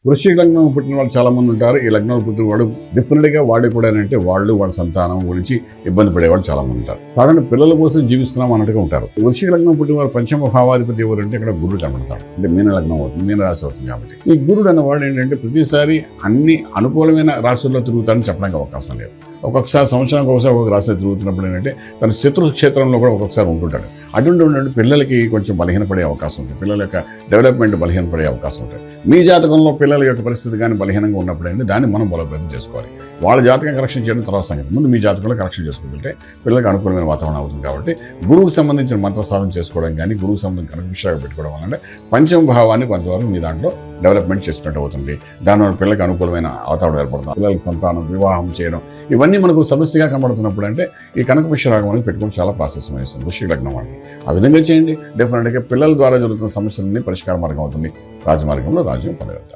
వృశ్చిక లగ్నం పుట్టిన వాళ్ళు చాలా మంది ఉంటారు. ఈ లగ్నంలో పుట్టిన వాడు డిఫరెంట్గా వాడు కూడా అంటే వాళ్ళు వాళ్ళ సంతానం గురించి ఇబ్బంది పడేవాళ్ళు చాలా మంది ఉంటారు. సాధారణ పిల్లల కోసం జీవిస్తున్నాం అన్నట్టుగా ఉంటారు. వృశ్చిక లగ్నం పుట్టిన వారు పంచమ భావాధిపతి ఎవరు అంటే ఇక్కడ గురుడు కనబడతాడు. అంటే మీన లగ్నం అవుతుంది, మీన రాశి అవుతుంది. కాబట్టి ఈ గురుడు అన్నవాడు ఏంటంటే ప్రతిసారి అన్ని అనుకూలమైన రాశుల్లో తిరుగుతాడని చెప్పడానికి అవకాశం లేదు. ఒక్కొక్కసారి సంవత్సరానికి ఒకసారి ఒక రాశిలో తిరుగుతున్నప్పుడు ఏంటంటే తన శత్రు క్షేత్రంలో కూడా ఒక్కొక్కసారి ఉంటుంటాడు. అటువంటి పిల్లలకి కొంచెం బలహీనపడే అవకాశం ఉంటుంది. పిల్లల యొక్క డెవలప్మెంట్ బలహీనపడే అవకాశం ఉంటుంది. మీ జాతకంలో పిల్లల యొక్క పరిస్థితి కానీ బలహీనంగా ఉన్నప్పుడు ఏంటి దాన్ని మనం బలోపేతం చేసుకోవాలి. వాళ్ళ జాతకం కరెక్షన్ చేయడం తర్వాత సంగతి. ముందు మీ జాతకంలో కరెక్షన్ చేసుకుంటుంటే పిల్లలకు అనుకూలమైన వాతావరణం అవుతుంది. కాబట్టి గురువుకు సంబంధించిన మంత్ర సాధన చేసుకోవడం కానీ గురువుకు సంబంధించిన కనెక్షన్ పెట్టుకోవడం వల్ల పంచమ భావాన్ని కొంతవరకు మీ దాంట్లో డెవలప్మెంట్ చేసినట్టు అవుతుంది. దానివల్ల పిల్లలకు అనుకూలమైన వాతావరణం ఏర్పడుతుంది. పిల్లలకు సంతానం వివాహం చేయడం ఇవన్నీ మనకు సమస్యగా కనబడుతున్నప్పుడు అంటే ఈ కనకపుష్య రాగం అనేది పెట్టుకోవడం చాలా ప్రాసెస్ వేస్తుంది వృశ్చిక లగ్నం వాళ్ళకి. ఆ విధంగా చేయండి. డెఫినెట్గా పిల్లల ద్వారా జరుగుతున్న సమస్యలన్నీ పరిష్కార మార్గం అవుతుంది. రాజమార్గంలో రాజ్యం పొందగలుగుతారు.